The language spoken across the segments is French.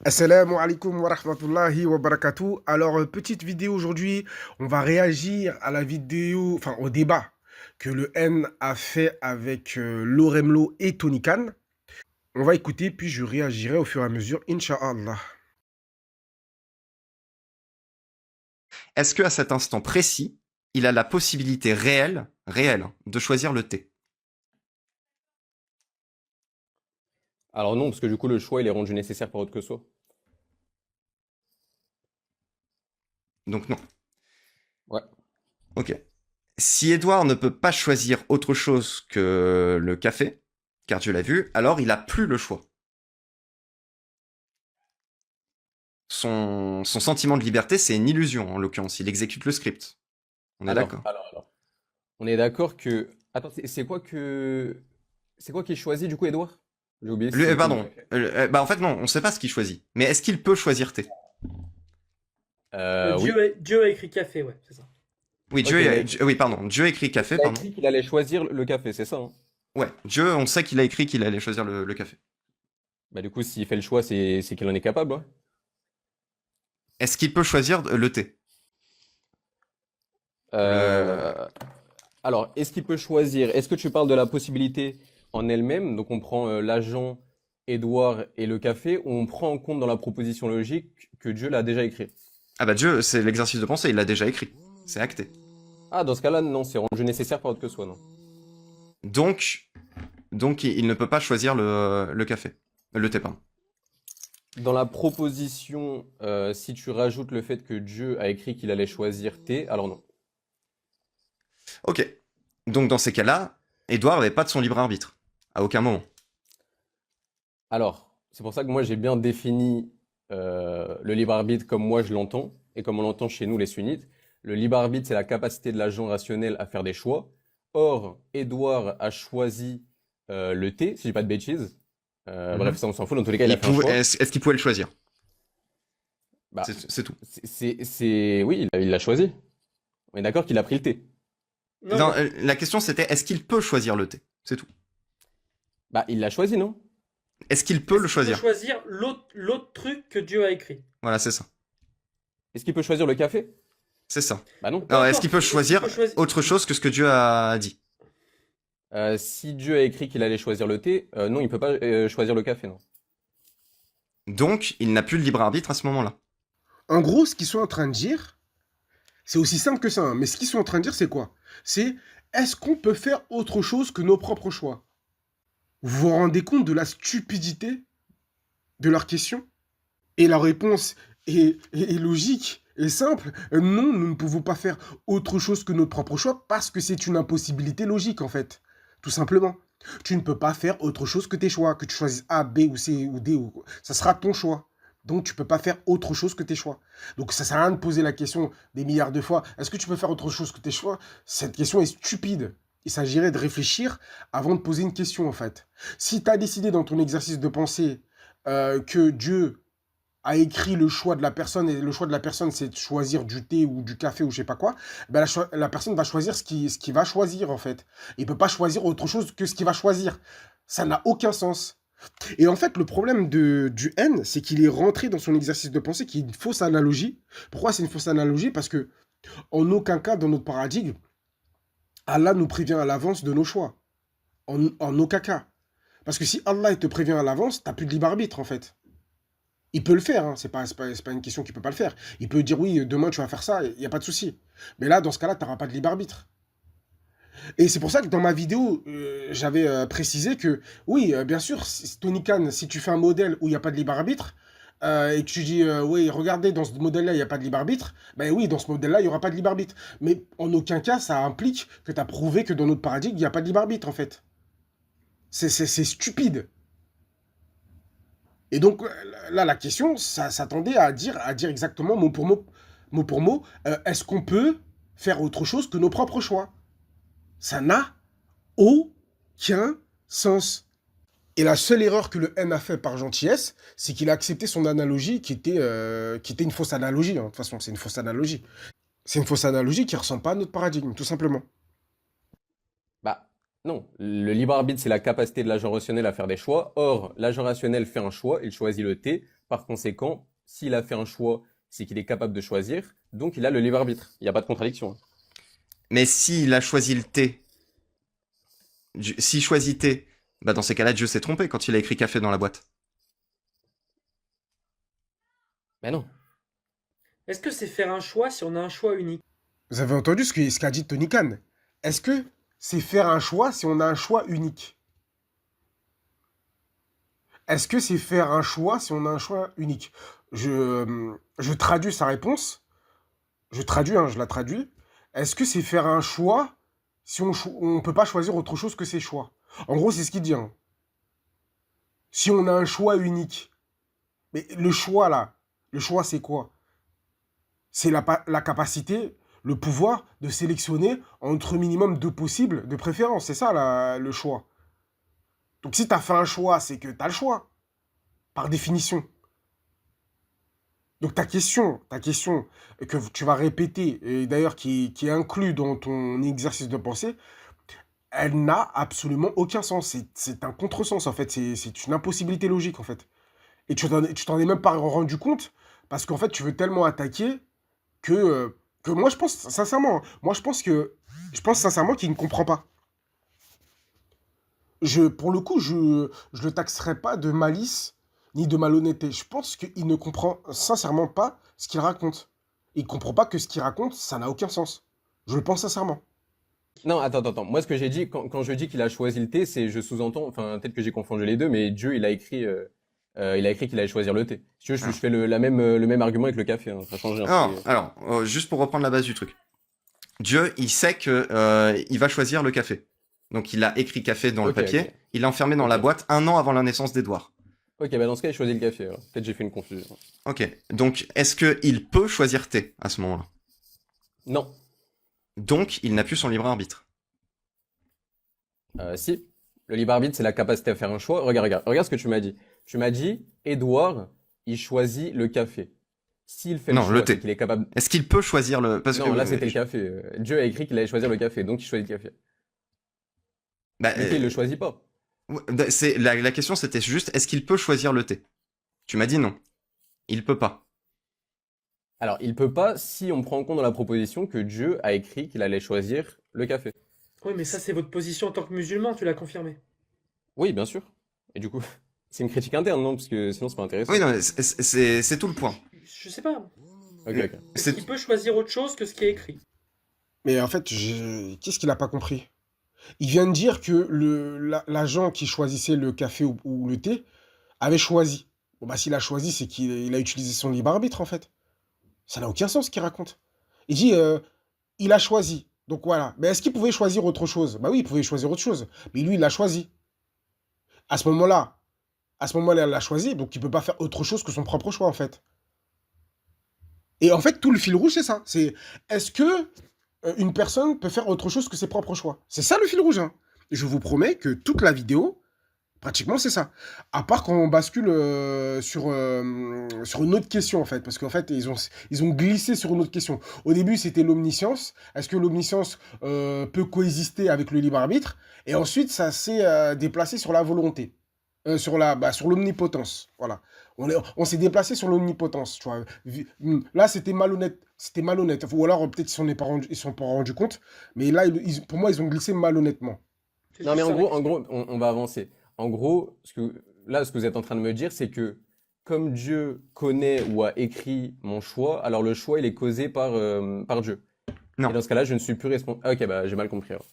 Assalamu alaikum wa rahmatullahi wa barakatuh. Alors, petite vidéo aujourd'hui, on va réagir à la vidéo, enfin au débat que le N a fait avec Loremlo et Tony Khan. On va écouter, puis je réagirai au fur et à mesure, Inch'Allah. Est-ce qu'à cet instant précis, il a la possibilité réelle, de choisir le thé? Alors non, parce que du coup, le choix, il est rendu nécessaire par autre que soi. Donc non. Ouais. Ok. Si Edouard ne peut pas choisir autre chose que le café, car Dieu l'a vu, alors il a plus le choix. Son sentiment de liberté, c'est une illusion, en l'occurrence. Il exécute le script. On est Alors, d'accord? alors, alors. On est d'accord que... Attends, c'est quoi que... C'est quoi qui choisit du coup, Edouard? J'ai oublié si Lui, c'est Tony. pardon. Bah en fait non, on sait pas ce qu'il choisit. Mais est-ce qu'il peut choisir thé? Oui. Dieu a écrit café, ouais, c'est ça. Oui, Ok, mais Oui, pardon. Dieu a écrit café, il a pardon. écrit qu'il allait choisir le café, c'est ça, hein? Ouais, Dieu, on sait qu'il a écrit qu'il allait choisir le café. Bah du coup, s'il fait le choix, c'est qu'il en est capable, ouais. Est-ce qu'il peut choisir le thé? Le... Euh, Alors, est-ce qu'il peut choisir? Est-ce que tu parles de la possibilité en elle-même? Donc, on prend l'agent, Édouard et le café, ou on prend en compte dans la proposition logique que Dieu l'a déjà écrit? Ah bah Dieu, c'est l'exercice de pensée, il l'a déjà écrit. C'est acté. Ah, dans ce cas-là, non, c'est rendu nécessaire par autre que soi, non. Donc, donc il ne peut pas choisir le café. Le thé, pardon. Dans la proposition, si tu rajoutes le fait que Dieu a écrit qu'il allait choisir T, alors non. Ok. Donc dans ces cas-là, Edouard n'avait pas de son libre arbitre. À aucun moment. Alors, c'est pour ça que moi j'ai bien défini le libre arbitre comme moi je l'entends, et comme on l'entend chez nous les sunnites. Le libre arbitre, c'est la capacité de l'agent rationnel à faire des choix. Or, Édouard a choisi le T, si je dis pas de bêtises. Bref, Mhm. ça on s'en fout, dans tous les cas, il a fait un choix. Est-ce qu'il pouvait le choisir? Bah, C'est tout. Oui, il l'a choisi. On est d'accord qu'il a pris le T. Non, Non, non. la question c'était est-ce qu'il peut choisir le thé? C'est tout. Bah, il l'a choisi, non? Est-ce qu'il peut Est-ce le qu'il peut choisir? choisir l'autre truc que Dieu a écrit? Voilà, c'est ça. Est-ce qu'il peut choisir le café? C'est ça. Bah non. Peu Alors, est-ce qu'il importe. peut Est-ce qu'il choisir peut choisir? autre chose que ce que Dieu a dit? Si Dieu a écrit qu'il allait choisir le thé, non, il peut pas choisir le café, non. Donc, il n'a plus le libre arbitre à ce moment-là. En gros, ce qu'ils sont en train de dire, c'est aussi simple que ça, hein, mais ce qu'ils sont en train de dire, c'est quoi? C'est est-ce qu'on peut faire autre chose que nos propres choix? Vous vous rendez compte de la stupidité de leur question? Et la réponse est logique et simple. Non, nous ne pouvons pas faire autre chose que notre propre choix parce que c'est une impossibilité logique, en fait. Tout simplement. Tu ne peux pas faire autre chose que tes choix. Que tu choisisses A, B ou C ou D, ça sera ton choix. Donc, tu ne peux pas faire autre chose que tes choix. Donc, ça ne sert à rien de poser la question des milliards de fois. Est-ce que tu peux faire autre chose que tes choix? Cette question est stupide. Il s'agirait de réfléchir avant de poser une question, en fait. Si tu as décidé dans ton exercice de pensée que Dieu a écrit le choix de la personne, et le choix de la personne, c'est de choisir du thé ou du café ou je sais pas quoi, ben la personne va choisir ce qu'il va choisir, en fait. Il peut pas choisir autre chose que ce qu'il va choisir. Ça n'a aucun sens. Et en fait, le problème du N, c'est qu'il est rentré dans son exercice de pensée qui est une fausse analogie. Pourquoi c'est une fausse analogie? Parce que en aucun cas, dans notre paradigme, Allah nous prévient à l'avance de nos choix. En aucun cas. Parce que si Allah il te prévient à l'avance, t'as plus de libre arbitre, en fait. Il peut le faire, hein. C'est pas une question qu'il peut pas le faire. Il peut dire oui, demain tu vas faire ça, il n'y a pas de souci. Mais là, dans ce cas-là, tu n'auras pas de libre arbitre. Et c'est pour ça que dans ma vidéo, j'avais précisé que oui, bien sûr, Tony Khan, si tu fais un modèle où il n'y a pas de libre arbitre, et que tu dis oui, regardez, dans ce modèle-là, il n'y a pas de libre arbitre, ben oui, dans ce modèle-là, il n'y aura pas de libre arbitre. Mais en aucun cas, ça implique que tu as prouvé que dans notre paradigme, il n'y a pas de libre arbitre, en fait. C'est stupide. Et donc, là, la question, ça s'attendait à dire exactement, mot pour mot, est-ce qu'on peut faire autre chose que nos propres choix? Ça n'a aucun sens. Et la seule erreur que le N a fait par gentillesse, c'est qu'il a accepté son analogie qui était une fausse analogie. Hein. De toute façon, c'est une fausse analogie. C'est une fausse analogie qui ne ressemble pas à notre paradigme, tout simplement. Bah non, le libre arbitre, c'est la capacité de l'agent rationnel à faire des choix. Or, l'agent rationnel fait un choix, il choisit le T. Par conséquent, s'il a fait un choix, c'est qu'il est capable de choisir, donc il a le libre arbitre. Il n'y a pas de contradiction, hein. Mais s'il a choisi le thé, s'il choisit thé, bah dans ces cas-là, Dieu s'est trompé quand il a écrit café dans la boîte. Mais non. Est-ce que c'est faire un choix si on a un choix unique? Vous avez entendu ce qu'a dit Tony Khan? Est-ce que c'est faire un choix si on a un choix unique? Est-ce que c'est faire un choix si on a un choix unique? Je traduis sa réponse. Je traduis, hein, je la traduis. Est-ce que c'est faire un choix si on ne peut pas choisir autre chose que ses choix? En gros, c'est ce qu'il dit, hein. Si on a un choix unique. Mais le choix, là, le choix, c'est quoi? C'est la capacité, le pouvoir de sélectionner entre minimum deux possibles de préférence. C'est ça, le choix. Donc, si tu as fait un choix, c'est que tu as le choix, par définition. Donc, ta question que tu vas répéter, et d'ailleurs qui est inclus dans ton exercice de pensée, elle n'a absolument aucun sens. C'est un contresens, en fait. C'est une impossibilité logique, en fait. Et tu t'en es même pas rendu compte, parce qu'en fait, tu veux tellement attaquer que moi, je pense sincèrement, je pense sincèrement qu'il ne comprend pas. Pour le coup, je le taxerai pas de malice ni de malhonnêteté. Je pense qu'il ne comprend sincèrement pas ce qu'il raconte. Il comprend pas que ce qu'il raconte, ça n'a aucun sens. Je le pense sincèrement. Non, attends. Moi, ce que j'ai dit, quand je dis qu'il a choisi le thé, c'est je sous-entends, enfin, peut-être que j'ai confondu les deux, mais Dieu, il a écrit qu'il allait choisir le thé. Si tu veux, je fais le même argument avec le café, hein, ça change rien. Alors, juste pour reprendre la base du truc. Dieu, il sait que il va choisir le café. Donc il a écrit café dans le papier, Ok. il l'a enfermé dans la boîte 1 an avant la naissance d'Edouard. Ok, bah dans ce cas, il choisit le café, alors. Peut-être j'ai fait une confusion. Ok, donc est-ce qu'il peut choisir thé à ce moment-là? Non. Donc il n'a plus son libre arbitre. Si. Le libre arbitre, c'est la capacité à faire un choix. Regarde ce que tu m'as dit. Tu m'as dit, Edouard, il choisit le café. S'il fait le Non, le choix, thé. c'est qu'il est capable. Est-ce qu'il peut choisir le... Parce Non, que, là, c'était le café. Dieu a écrit qu'il allait choisir le café, donc il choisit le café. bah, Le thé, il le choisit pas. la question c'était juste, est-ce qu'il peut choisir le thé? Tu m'as dit non. Il peut pas. Alors, il peut pas si on prend en compte dans la proposition que Dieu a écrit qu'il allait choisir le café. Oui, mais ça, c'est votre position en tant que musulman, tu l'as confirmé. Oui, bien sûr. Et du coup, c'est une critique interne, non? Parce que sinon, c'est pas intéressant. Oui, non, mais c'est tout le point. Je sais pas. Ok. Est-ce C'est- qu'il peut choisir autre chose que ce qui est écrit? Mais en fait, qu'est-ce qu'il n'a pas compris? Il vient de dire que l'agent qui choisissait le café ou le thé avait choisi. Bon, bah, s'il a choisi, c'est qu'il a utilisé son libre arbitre, en fait. Ça n'a aucun sens ce qu'il raconte. Il dit, il a choisi. Donc voilà. Mais est-ce qu'il pouvait choisir autre chose? Bah oui, il pouvait choisir autre chose. Mais lui, il l'a choisi. À ce moment-là, il l'a choisi, donc il ne peut pas faire autre chose que son propre choix, en fait. Et en fait, tout le fil rouge, c'est ça. C'est, est-ce que une personne peut faire autre chose que ses propres choix? C'est ça le fil rouge, hein. Et je vous promets que toute la vidéo, pratiquement, c'est ça. À part quand on bascule sur une autre question, en fait. Parce qu'en fait, ils ont glissé sur une autre question. Au début, c'était l'omniscience. Est-ce que l'omniscience peut coexister avec le libre arbitre? Et ensuite, ça s'est déplacé sur la volonté. Sur l'omnipotence. Voilà. On s'est déplacé sur l'omnipotence. Tu vois. Là, c'était malhonnête. C'était malhonnête. Ou alors, peut-être ils sont pas rendus compte. Mais là, pour moi, ils ont glissé malhonnêtement. C'est Non, mais juste en gros, on va avancer. En gros, ce que vous êtes en train de me dire, c'est que comme Dieu connaît ou a écrit mon choix, alors le choix, il est causé par Dieu. Non. Et dans ce cas-là, je ne suis plus responsable. Ah, ok, bah j'ai mal compris, alors.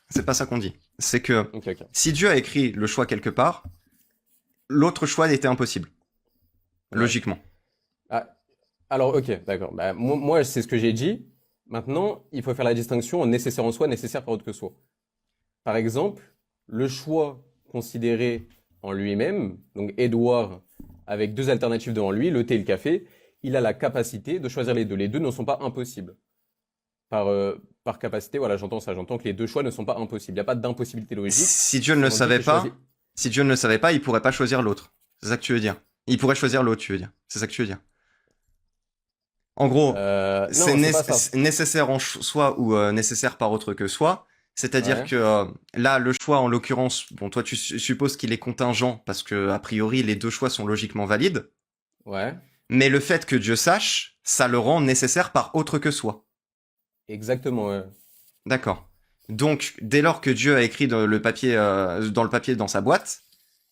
C'est pas ça qu'on dit. C'est que Ok. si Dieu a écrit le choix quelque part, l'autre choix était impossible. Ouais. Logiquement. Ah, alors, ok, d'accord. Bah, moi, c'est ce que j'ai dit. Maintenant, il faut faire la distinction en nécessaire en soi, nécessaire par autre que soi. Par exemple, le choix considéré en lui-même, donc Édouard, avec deux alternatives devant lui, le thé et le café, il a la capacité de choisir les deux. Les deux ne sont pas impossibles. Par capacité, voilà, j'entends ça. J'entends que les deux choix ne sont pas impossibles. Il n'y a pas d'impossibilité logique. Si Dieu ne le On dit savait qu'il pas, choisit- si Dieu ne le savait pas, il pourrait pas choisir l'autre. C'est ça que tu veux dire. Il pourrait choisir l'autre, tu veux dire. C'est ça que tu veux dire. En gros, Non, c'est c'est pas ça. c'est nécessaire en soi ou nécessaire par autre que soi. C'est-à-dire Ouais. que là, le choix, en l'occurrence, bon, toi, tu supposes qu'il est contingent parce que a priori, les deux choix sont logiquement valides. Ouais, Mais le fait que Dieu sache, ça le rend nécessaire par autre que soi. exactement. Ouais. D'accord. Donc, dès lors que Dieu a écrit dans le papier, dans sa boîte,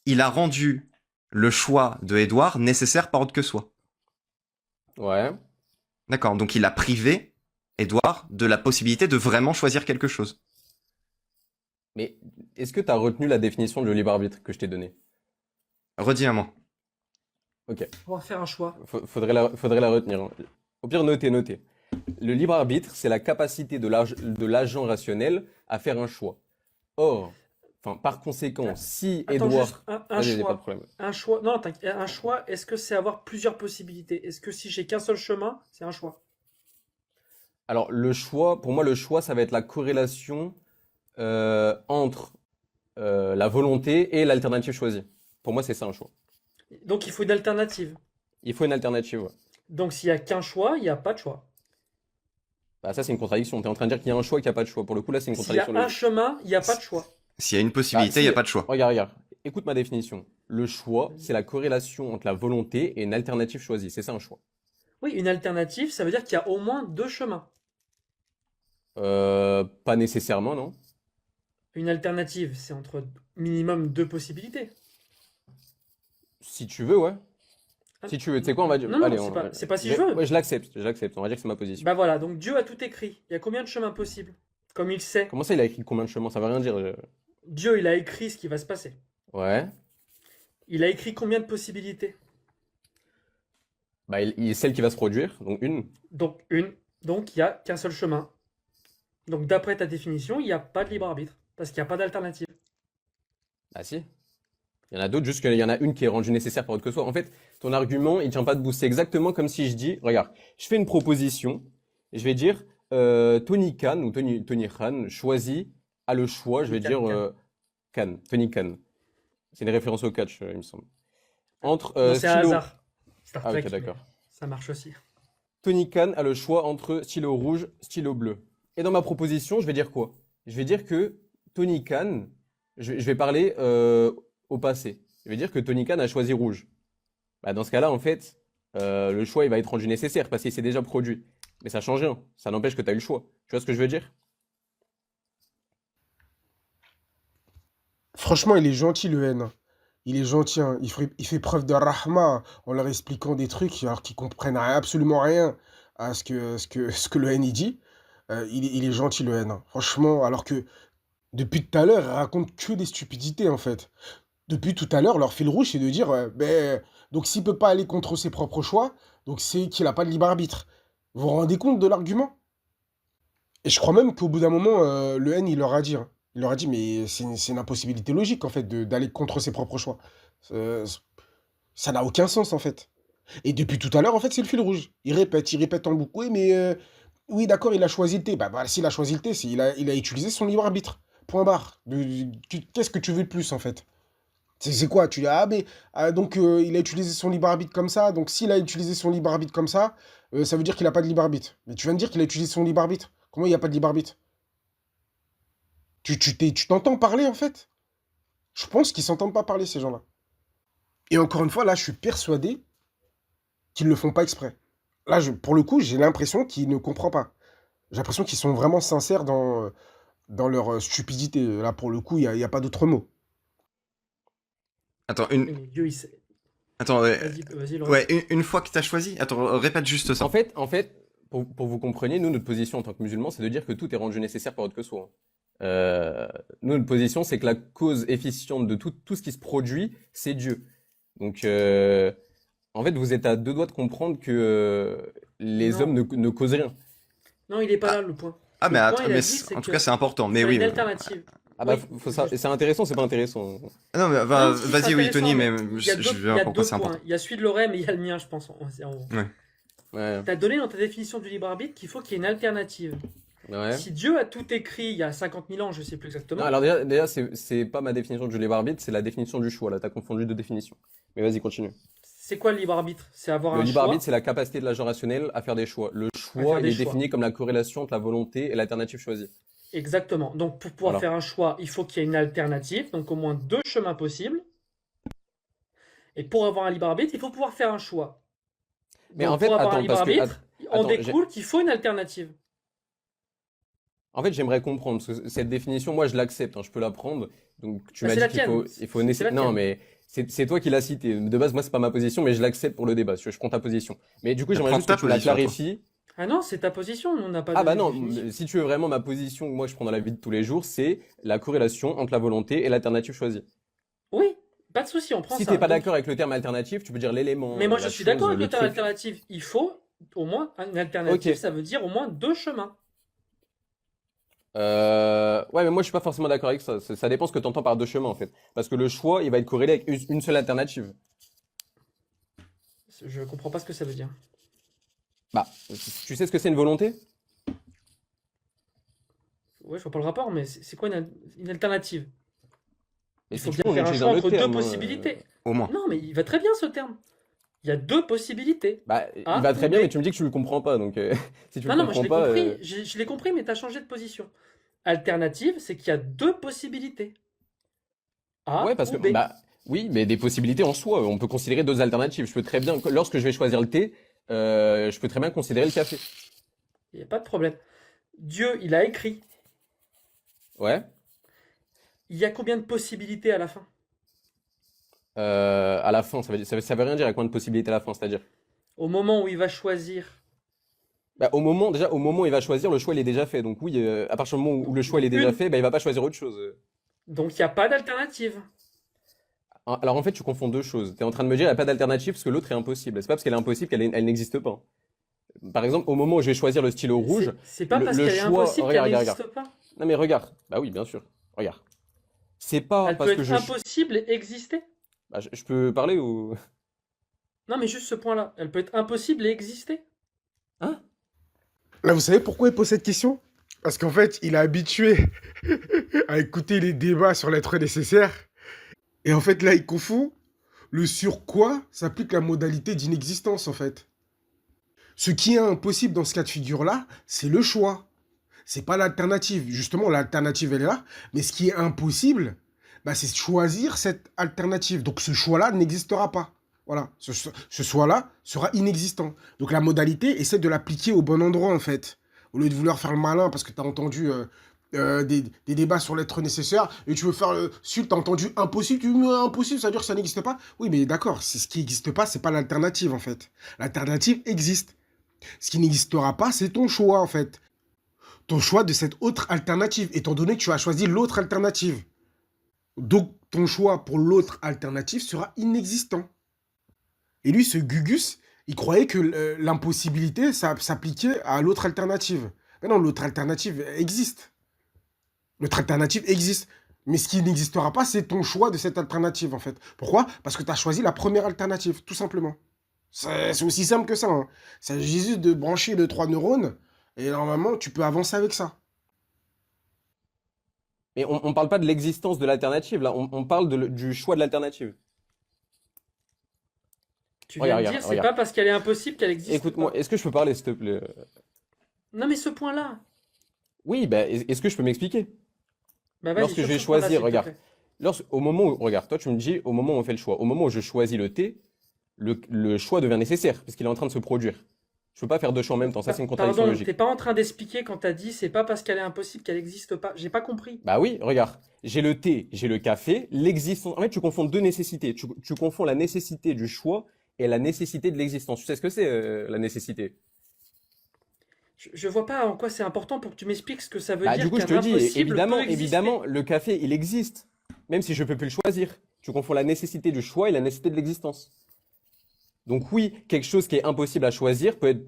il a rendu le choix de Édouard nécessaire par autre que soi. Ouais. D'accord. Donc, il a privé Édouard de la possibilité de vraiment choisir quelque chose. Mais est-ce que tu as retenu la définition de libre arbitre que je t'ai donnée? Redis à moi. Ok. Pour faire un choix. Faudrait la retenir, hein. Au pire, notez. Le libre arbitre, c'est la capacité de l'agent rationnel à faire un choix. Or, enfin, par conséquent, si Attends, Édouard... juste un Vas-y, pas de choix. problème. Un choix. Non, t'inquiète, un choix, est-ce que c'est avoir plusieurs possibilités? Est-ce que si j'ai qu'un seul chemin, c'est un choix? Alors, le choix, pour moi, le choix, ça va être la corrélation entre la volonté et l'alternative choisie. Pour moi, c'est ça un choix. Donc il faut une alternative. Il faut une alternative, ouais. Donc s'il y a qu'un choix, il n'y a pas de choix. Bah, ça, c'est une contradiction. Tu es en train de dire qu'il y a un choix et qu'il n'y a pas de choix. Pour le coup, là, c'est une S'il y a contradiction un logique. chemin, il n'y a pas de choix. S'il y a une Bah, possibilité, il n'y si, a pas de choix. regarde. Écoute ma définition. Le choix, c'est la corrélation entre la volonté et une alternative choisie. C'est ça un choix. Oui, une alternative, ça veut dire qu'il y a au moins deux chemins. Pas nécessairement, non? Une alternative, c'est entre minimum deux possibilités. Si tu veux, ouais. Ah, Si tu veux, tu sais quoi, on va dire. non, non, Allez, c'est pas si je veux. Ouais, je l'accepte. On va dire que c'est ma position. Bah voilà, donc Dieu a tout écrit. Il y a combien de chemins possibles? Comme il sait. Comment ça, il a écrit combien de chemins? Ça veut rien dire. Dieu, il a écrit ce qui va se passer. Ouais. Il a écrit combien de possibilités? Bah, celle qui va se produire, donc une. Donc une. Donc il n'y a qu'un seul chemin. Donc d'après ta définition, il n'y a pas de libre arbitre. Parce qu'il n'y a pas d'alternative. Ah si. Il y en a d'autres, juste qu'il y en a une qui est rendue nécessaire par autre que soi. En fait, ton argument, il tient pas debout. C'est exactement comme si je dis, regarde, je fais une proposition, et je vais dire, Tony Khan ou Tony Khan choisit, a le choix, je vais Tony dire Khan. Khan, Tony Khan. C'est une référence au catch, il me semble. Entre Non, c'est un stylo. hasard. Star Ah Trek, ok, mais d'accord. ça marche aussi. Tony Khan a le choix entre stylo rouge, stylo bleu. Et dans ma proposition, je vais dire quoi? Je vais dire que Tony Khan, je vais parler au passé. Je vais dire que Tony Khan a choisi rouge. Bah, dans ce cas-là, en fait, le choix il va être rendu nécessaire parce qu'il s'est déjà produit. Mais ça change rien. Ça n'empêche que tu as eu le choix. Tu vois ce que je veux dire? Franchement, il est gentil, le N. Il est gentil, hein. Il fait preuve de rahma en leur expliquant des trucs alors qu'ils comprennent absolument rien à ce que le N il dit. Il est gentil, le N, hein. Franchement, alors que depuis tout à l'heure, il raconte que des stupidités, en fait. Depuis tout à l'heure, leur fil rouge, c'est de dire, ben, donc s'il peut pas aller contre ses propres choix, donc c'est qu'il n'a pas de libre arbitre. Vous vous rendez compte de l'argument? Et je crois même qu'au bout d'un moment, le N, il leur a dit, hein. Il leur a dit, mais c'est une impossibilité logique, en fait, d'aller contre ses propres choix. Euh, Ça n'a aucun sens, en fait. Et depuis tout à l'heure, en fait, c'est le fil rouge. Il répète en boucle. Oui, mais oui, d'accord, il a choisi le T. Bah, s'il a choisi le T, il a utilisé son libre arbitre. Point barre. Qu'est-ce que tu veux de plus, en fait? C'est quoi? Tu dis, ah, mais donc il a utilisé son libre arbitre comme ça. Donc s'il a utilisé son libre arbitre comme ça veut dire qu'il n'a pas de libre arbitre. Mais tu viens de dire qu'il a utilisé son libre arbitre. Comment il n'y a pas de libre arbitre? Tu t'entends parler, en fait? Je pense qu'ils s'entendent pas parler, ces gens-là. Et encore une fois, là, je suis persuadé qu'ils le font pas exprès. Là, pour le coup, j'ai l'impression qu'ils ne comprennent pas. J'ai l'impression qu'ils sont vraiment sincères dans leur stupidité. Là, pour le coup, il y a pas d'autre mot. Attends, Oui, mais Dieu, il sait. Attends, Vas-y, Laurent. ouais, une fois que t'as choisi. Attends, répète juste ça. En fait, pour vous compreniez, nous, notre position en tant que musulmans, c'est de dire que tout est rendu nécessaire par autre que soi. Nous, notre position, c'est que la cause efficiente de tout ce qui se produit, c'est Dieu. Donc, en fait, vous êtes à deux doigts de comprendre que les Non. hommes ne causent rien. Non, il n'est pas là, le point. Ah, mais Le attends, point, il a mais dit, c'est en tout que cas, c'est important. Mais il y a oui. une alternative. Ah bah, Oui, c'est intéressant, c'est pas intéressant. Non, mais Non, si, c'est vas-y, oui, intéressant, Tony, mais mais il y a je d'autres- il y vais a pourquoi deux c'est important. points. Il y a celui de Lorraine, mais il y a le mien, je pense. Ouais, Tu as donné dans ta définition du libre arbitre qu'il faut qu'il y ait une alternative. ouais. Si Dieu a tout écrit il y a 50 000 ans, je ne sais plus Non, exactement. alors déjà c'est pas ma définition du libre arbitre, c'est la définition du choix. Là, t'as confondu deux définitions. Mais vas-y, continue. C'est quoi le libre arbitre? C'est avoir Le un libre choix. arbitre, c'est la capacité de l'agent rationnel à faire des choix. Le choix, faire il des est choix. défini comme la corrélation entre la volonté et l'alternative choisie. Exactement. Donc pour pouvoir Voilà. faire un choix, il faut qu'il y ait une alternative, donc au moins deux chemins possibles. Et pour avoir un libre arbitre, il faut pouvoir faire un choix. Mais Donc, en fait, pour avoir un attends, libre parce que... arbitre, en Attends, découle qu'il faut une alternative. en fait, j'aimerais comprendre, parce que cette définition, moi, je l'accepte, hein, je peux la prendre. Donc, tu Bah, m'as c'est dit la qu'il tienne. faut, il faut C'est la Non, tienne. mais c'est toi qui l'as cité. De base, moi, c'est pas ma position, mais je l'accepte pour le débat. Je prends ta position. Mais du coup, Mais j'aimerais prends juste que ta tu la position, toi. clarifies. Ah non, c'est ta position, on n'a pas Ah de bah non, définition. si tu veux vraiment ma position que moi je prends dans la vie de tous les jours, c'est la corrélation entre la volonté et l'alternative choisie. Oui, pas de souci, on prend Si t'es ça. pas Donc, d'accord avec le terme alternatif, tu peux dire l'élément, mais moi, je la suis chose, d'accord avec le le terme truc. alternative. Il faut au moins une Ok. alternative, ça veut dire au moins deux chemins. Ouais, mais moi je suis pas forcément d'accord avec ça. Ça dépend ce que tu entends par deux chemins en fait. Parce que le choix, il va être corrélé avec une seule alternative. Je comprends pas ce que ça veut dire. Bah, tu sais ce que c'est une volonté? Ouais, je vois pas le rapport, mais c'est quoi une alternative? Mais Il si faut tu bien veux, on faire un utilise choix un autre entre deux terme, hein, possibilités. Au moins. Non, mais il va très bien ce terme. Il y a deux possibilités. Bah, il A va ou très bien, B. mais tu me dis que tu le comprends pas. Donc, si tu le Non, non, moi je comprends l'ai pas, compris. Je l'ai compris, mais tu as changé de position. Alternative, c'est qu'il y a deux possibilités. ouais, A parce ou que, B. bah, oui, mais des possibilités en soi, on peut considérer d'autres alternatives. Je peux très bien, lorsque je vais choisir le thé, je peux très bien considérer le café. Il n'y a pas de problème. Dieu, il a écrit. Ouais. Il y a combien de possibilités à la fin? À la fin, ça veut rien dire à combien de possibilités à la fin, c'est-à-dire. Au moment où il va choisir Bah, déjà, au moment où il va choisir, le choix il est déjà fait. Donc oui, à partir du moment où le choix il est déjà une. fait, bah, il va pas choisir autre chose. Donc il n'y a pas d'alternative. Alors en fait, tu confonds deux choses. Tu es en train de me dire il n'y a pas d'alternative parce que l'autre est impossible. C'est pas parce qu'elle est impossible elle n'existe pas. Par exemple, au moment où je vais choisir le stylo rouge, C'est pas parce le qu'elle est choix. impossible qu'elle Regarde. n'existe pas. Non mais regarde. Bah oui, bien sûr. Regarde. C'est pas Elle peut parce que être impossible et exister. Bah, je peux parler ou. Non, mais juste ce point-là. Elle peut être impossible et exister. Hein? Là, vous savez pourquoi il pose cette question? Parce qu'en fait, il est habitué à écouter les débats sur l'être nécessaire. Et en fait, là, il confond le sur quoi s'applique la modalité d'inexistence, en fait. Ce qui est impossible dans ce cas de figure-là, c'est le choix. C'est pas l'alternative. Justement, l'alternative, elle est là. Mais ce qui est impossible, bah, c'est choisir cette alternative. Donc, ce choix-là n'existera pas. Voilà. Ce choix-là sera inexistant. Donc, la modalité, essaie de l'appliquer au bon endroit, en fait. Au lieu de vouloir faire le malin parce que tu as entendu des débats sur l'être nécessaire et tu veux faire tu as entendu impossible, tu dis mais impossible, ça veut dire que ça n'existe pas. Oui, mais d'accord, c'est ce qui n'existe pas, c'est pas l'alternative, en fait. L'alternative existe. Ce qui n'existera pas, c'est ton choix, en fait. Ton choix de cette autre alternative, étant donné que tu as choisi l'autre alternative. Donc, ton choix pour l'autre alternative sera inexistant. Et lui, ce Gugus, il croyait que l'impossibilité, ça s'appliquait à l'autre alternative. Mais non, l'autre alternative existe. L'autre alternative existe. Mais ce qui n'existera pas, c'est ton choix de cette alternative, en fait. Pourquoi? Parce que tu as choisi la première alternative, tout simplement. C'est aussi simple que ça. Hein. Il s'agit juste de brancher les trois neurones, et normalement, tu peux avancer avec ça. Mais on parle pas de l'existence de l'alternative, là, on parle du choix de l'alternative. Tu viens de dire, c'est Regarde. pas parce qu'elle est impossible qu'elle existe Écoute-moi, pas. est-ce que je peux parler, s'il te plaît? Non, mais ce point-là. Oui, bah, est-ce que je peux m'expliquer? Bah vas-y, Lorsque sur je vais ce point-là, choisir, s'il te regarde, plaît. au moment où, regarde, toi tu me dis, au moment où on fait le choix, au moment où je choisis le T, le choix devient nécessaire, parce qu'il est en train de se produire. Je peux pas faire deux choix en même temps, ça c'est une contradiction Pardon, logique. t'es pas en train d'expliquer quand t'as dit c'est pas parce qu'elle est impossible qu'elle existe pas. J'ai pas compris. Bah oui, regarde, j'ai le thé, j'ai le café, l'existence. En fait, tu confonds deux nécessités. Tu confonds la nécessité du choix et la nécessité de l'existence. Tu sais ce que c'est, la nécessité? Je vois pas en quoi c'est important pour que tu m'expliques ce que ça veut Bah du dire coup, je qu'un te dis, impossible peut exister. évidemment, le café, il existe, même si je peux plus le choisir. Tu confonds la nécessité du choix et la nécessité de l'existence. Donc oui, quelque chose qui est impossible à choisir peut être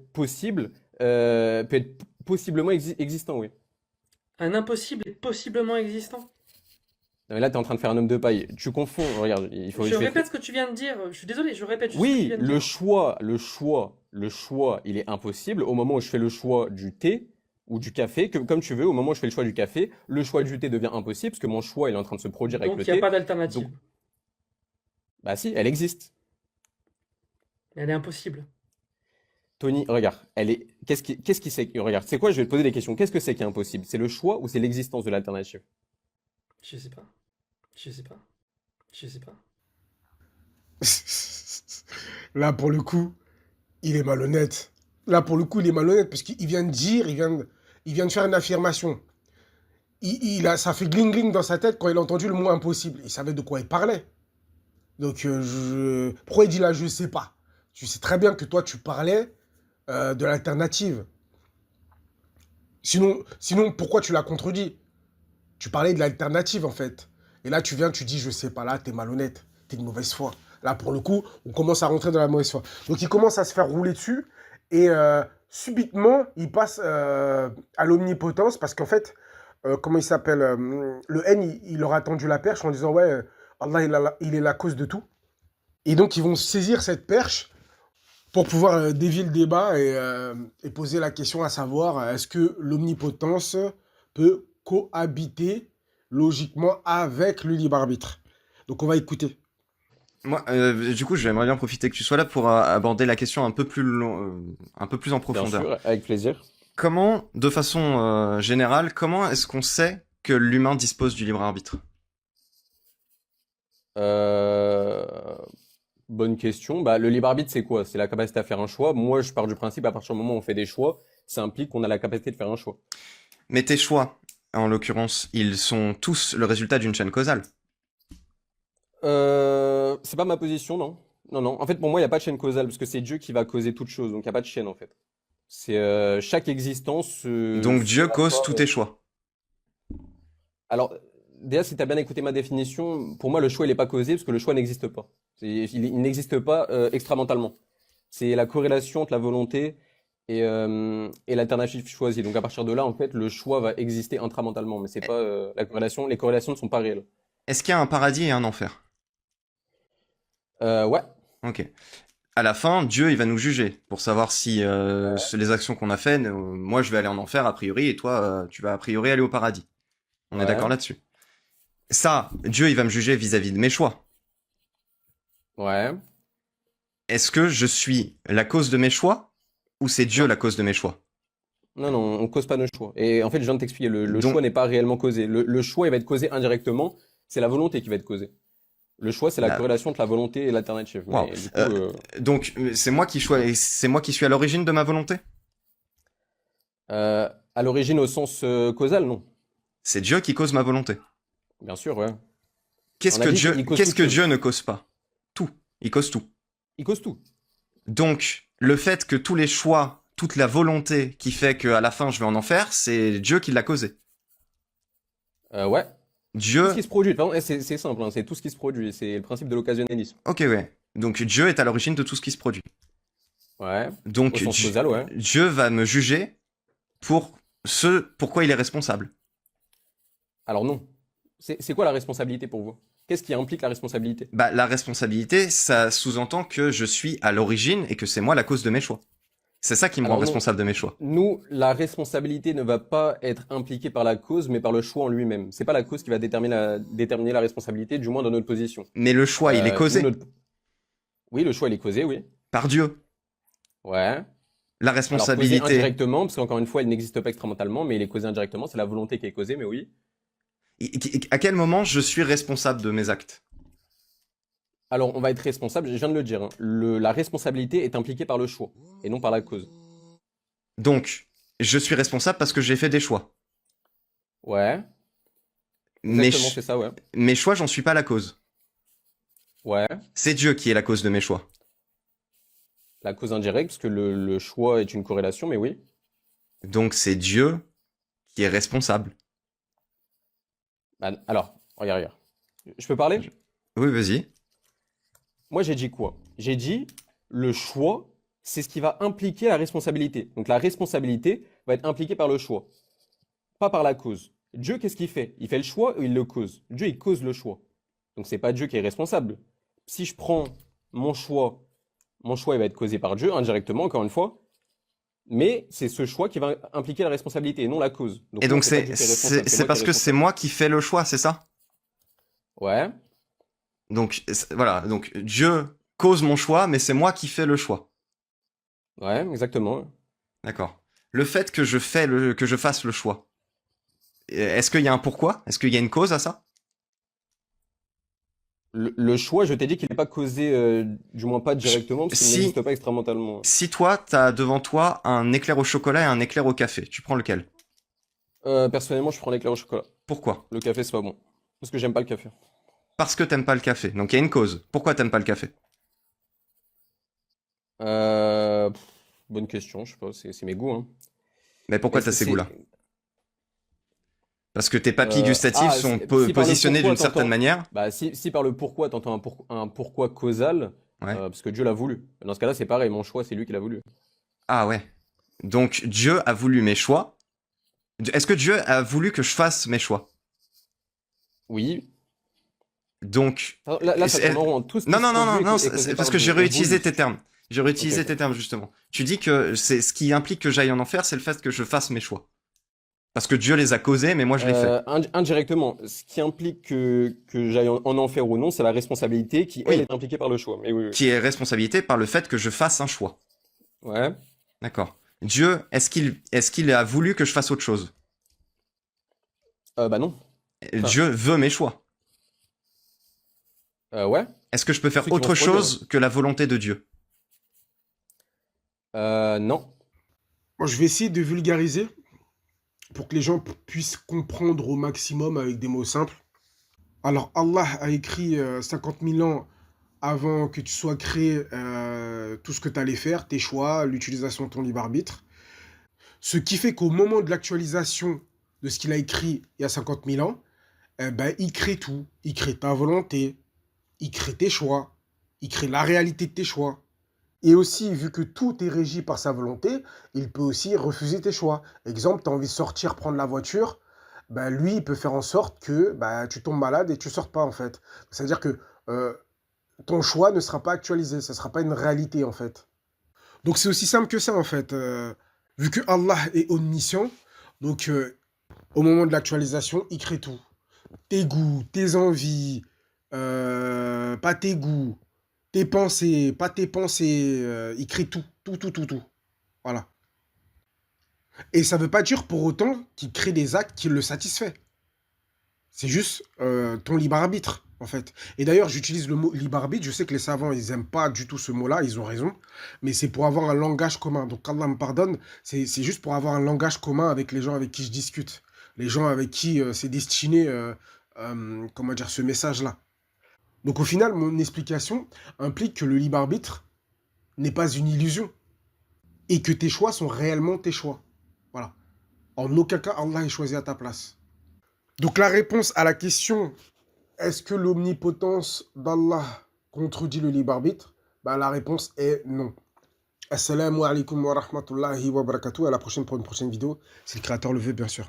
possiblement existant, oui. Un impossible est possiblement existant. Non, mais là, tu es en train de faire un homme de paille. Tu confonds, regarde, Je répète ce que tu viens de dire. Je suis désolé, je répète juste ce que tu Oui, viens de dire. le choix, il est impossible au moment où je fais le choix du thé ou du café, comme tu veux, au moment où je fais le choix du café, le choix du thé devient impossible parce que mon choix, il est en train de se produire avec Donc le il n'y a thé. pas d'alternative. Donc, bah si, elle existe. Elle est impossible. Tony, regarde, qu'est-ce qui c'est, regarde, c'est quoi, je vais te poser des questions. Qu'est-ce que c'est qui est impossible? C'est le choix ou c'est l'existence de l'alternative? Je sais pas. Je sais pas. Je sais pas. Là, pour le coup, Il est malhonnête. Là, pour le coup, il est malhonnête parce qu'il vient de dire, il vient de faire une affirmation. Ça fait gling-gling dans sa tête quand il a entendu le mot impossible. Il savait de quoi il parlait. Donc, pourquoi il dit là, je sais pas? Tu sais très bien que toi, tu parlais de l'alternative. Sinon, pourquoi tu l'as contredit? Tu parlais de l'alternative, en fait. Et là, tu viens, tu dis, je sais pas, là, t'es malhonnête. T'es de mauvaise foi. Là, pour le coup, on commence à rentrer dans la mauvaise foi. Donc, il commence à se faire rouler dessus. Et subitement, il passe à l'omnipotence parce qu'en fait, comment il s'appelle le N, il leur a tendu la perche en disant, ouais, Allah, il est la cause de tout. Et donc, ils vont saisir cette perche pour pouvoir dévier le débat et poser la question à savoir, est-ce que l'omnipotence peut cohabiter logiquement avec le libre arbitre? Donc, on va écouter. Moi, du coup, j'aimerais bien profiter que tu sois là pour aborder la question un peu plus en Bien profondeur. sûr, avec plaisir. Comment, de façon générale, comment est-ce qu'on sait que l'humain dispose du libre arbitre? Euh, Bonne question. Bah, le libre arbitre, c'est quoi? C'est la capacité à faire un choix. Moi, je pars du principe, à partir du moment où on fait des choix, ça implique qu'on a la capacité de faire un choix. Mais tes choix, en l'occurrence, ils sont tous le résultat d'une chaîne causale. C'est pas ma position, non. Non, non. En fait, pour moi, il n'y a pas de chaîne causale, parce que c'est Dieu qui va causer toute chose, donc il n'y a pas de chaîne, en fait. C'est chaque existence Donc se Dieu cause tous rapporte. tes choix. Alors, déjà, si tu as bien écouté ma définition, pour moi, le choix, il n'est pas causé, parce que le choix n'existe pas. Il n'existe pas extramentalement. C'est la corrélation entre la volonté et l'alternative choisie. Donc, à partir de là, en fait, le choix va exister intramentalement, mais c'est pas la corrélation. Les corrélations ne sont pas réelles. Est-ce qu'il y a un paradis et un enfer? Ouais. Ok. À la fin, Dieu, il va nous juger pour savoir si Ouais. les actions qu'on a faites, moi je vais aller en enfer a priori et toi tu vas a priori aller au paradis. On est d'accord Ouais. là-dessus. Ça, Dieu, il va me juger vis-à-vis de mes choix. Ouais. Est-ce que je suis la cause de mes choix ou c'est Dieu Non. la cause de mes choix? Non, non, on cause pas nos choix. Et en fait, je viens de t'expliquer, le Donc, choix n'est pas réellement causé. Le choix, il va être causé indirectement. C'est la volonté qui va être causée. Le choix, c'est la la... corrélation entre la volonté et l'alternative. Waouh. Mais du coup, C'est moi qui suis à l'origine de ma volonté. à l'origine, au sens causal, non. C'est Dieu qui cause ma volonté. Bien sûr, ouais. Qu'est-ce On a que dit qu'il cause qu'est-ce toute que chose. Dieu ne cause pas? Tout. Il cause tout. Il cause tout. Donc, le fait que tous les choix, toute la volonté qui fait qu'à la fin je vais en enfer, c'est Dieu qui l'a causé. Ouais. Tout ce Dieu, qui se produit, pardon, c'est simple, hein, c'est tout ce qui se produit. C'est le principe de l'occasionnalisme. ok ouais. Donc Dieu est à l'origine de tout ce qui se produit. Ouais. Au Donc sens causal, ouais. Dieu va me juger pour ce pourquoi il est responsable. Alors non. C'est quoi la responsabilité pour vous? Qu'est-ce qui implique la responsabilité? Bah la responsabilité, ça sous-entend que je suis à l'origine et que c'est moi la cause de mes choix. C'est ça qui me rend Alors non. responsable de mes choix. Nous, la responsabilité ne va pas être impliquée par la cause, mais par le choix en lui-même. C'est pas la cause qui va déterminer la responsabilité, du moins dans notre position. Mais le choix, il est Nous, causé Oui, le choix, il est causé, oui. par Dieu. Ouais. La Alors, causé responsabilité, indirectement, parce qu'encore une fois, il n'existe pas extramentalement, mais il est causé indirectement. C'est la volonté qui est causée, mais oui. à quel moment je suis responsable de mes actes? Alors, on va être responsable, je viens de le dire, hein. La responsabilité est impliquée par le choix, et non par la cause. Donc, je suis responsable parce que j'ai fait des choix. Ouais, Mes, exactement, ch- c'est ça, ouais. mes choix, j'en suis pas la cause. Ouais, C'est Dieu qui est la cause de mes choix. la cause indirecte, parce que le choix est une corrélation, mais oui. Donc, c'est Dieu qui est responsable. Bah, alors, regarde. Je peux parler? Oui, vas-y. Moi, j'ai dit quoi? J'ai dit le choix, c'est ce qui va impliquer la responsabilité. Donc la responsabilité va être impliquée par le choix, pas par la cause. Dieu, qu'est-ce qu'il fait? Il fait le choix ou il le cause? Dieu, il cause le choix. Donc c'est pas Dieu qui est responsable. Si je prends mon choix, mon choix il va être causé par Dieu indirectement, encore une fois, mais c'est ce choix qui va impliquer la responsabilité et non la cause. Donc Et non, donc, c'est pas Dieu qui est responsable, c'est c'est moi qui est parce que c'est responsable. moi qui fais le choix, c'est ça? Ouais, Donc, voilà. Donc, Dieu cause mon choix, mais c'est moi qui fais le choix. ouais, exactement. D'accord. Le fait que que je fasse le choix, est-ce qu'il y a un pourquoi? Est-ce qu'il y a une cause à ça? Le choix, je t'ai dit qu'il n'est pas causé, du moins pas directement, parce qu'il Si, n'existe pas extramentalement. si toi, t'as devant toi un éclair au chocolat et un éclair au café, tu prends lequel? Personnellement, je prends l'éclair au chocolat. Pourquoi? Le café, c'est pas bon. Parce que j'aime pas le café. Parce que t'aimes pas le café. Donc il y a une cause. Pourquoi t'aimes pas le café? Pff, bonne question, je sais pas, c'est mes goûts, hein. Mais Mais pourquoi t'as ces goûts-là? Parce que tes papilles gustatives sont si par le positionnées pourquoi d'une certaine t'entends, manière? bah si par le pourquoi t'entends un pourquoi causal, Ouais. parce que Dieu l'a voulu. Dans ce cas-là, c'est pareil, mon choix, c'est lui qui l'a voulu. Ah ouais. Donc Dieu a voulu mes choix. Est-ce que Dieu a voulu que je fasse mes choix? Oui. Donc, Là, ça tourne en rond. Tout ce qui non, se non, non, non, produit non, est causé c'est parce par que Dieu. j'ai Est réutilisé voulu. tes termes. J'ai réutilisé Ok. tes termes, justement. Tu dis que c'est ce qui implique que j'aille en enfer, c'est le fait que je fasse mes choix. Parce que Dieu les a causés, mais moi je les fais. Indirectement, ce qui implique que j'aille en enfer ou non, c'est la responsabilité qui, elle, Oui, est impliquée par le choix. Mais oui, oui. qui est responsabilité par le fait que je fasse un choix. Ouais. D'accord. Dieu, est-ce qu'il a voulu que je fasse autre chose? Bah non. Enfin, Dieu veut mes choix. ouais. Est-ce que je peux faire Ceux qui vont autre se produire. chose que la volonté de Dieu? Non. Moi, je vais essayer de vulgariser pour que les gens puissent comprendre au maximum avec des mots simples. Alors, Allah a écrit 50 000 ans avant que tu sois créé tout ce que tu allais faire, tes choix, l'utilisation de ton libre arbitre. Ce qui fait qu'au moment de l'actualisation de ce qu'il a écrit il y a 50 000 ans, eh ben, il crée tout. Il crée ta volonté, il crée tes choix, il crée la réalité de tes choix. Et aussi, vu que tout est régi par sa volonté, il peut aussi refuser tes choix. Exemple, tu as envie de sortir, prendre la voiture, ben lui, il peut faire en sorte que ben, tu tombes malade et tu ne sortes pas, en fait. C'est-à-dire que euh, ton choix ne sera pas actualisé, ça ne sera pas une réalité, en fait. Donc c'est aussi simple que ça, en fait. Vu que Allah est omniscient, donc au moment de l'actualisation, il crée tout. Tes goûts, tes envies, pas tes goûts, tes pensées, pas tes pensées, il crée tout, tout, tout, tout, tout. Voilà. Et ça veut pas dire pour autant qu'il crée des actes qui le satisfait. C'est juste ton libre arbitre, en fait. Et d'ailleurs, j'utilise le mot libre arbitre. Je sais que les savants, ils aiment pas du tout ce mot-là, ils ont raison. Mais c'est pour avoir un langage commun. Donc, qu'Allah me pardonne, c'est juste pour avoir un langage commun avec les gens avec qui je discute. Les gens avec qui c'est destiné, comment dire, ce message-là. Donc, au final, mon explication implique que le libre arbitre n'est pas une illusion. Et que tes choix sont réellement tes choix. Voilà. En aucun cas, Allah est choisi à ta place. Donc, la réponse à la question est-ce que l'omnipotence d'Allah contredit le libre arbitre? Bah, la réponse est non. Assalamu alaikum wa rahmatullahi wa barakatuh. À la prochaine pour une prochaine vidéo. Si le créateur le veut, bien sûr.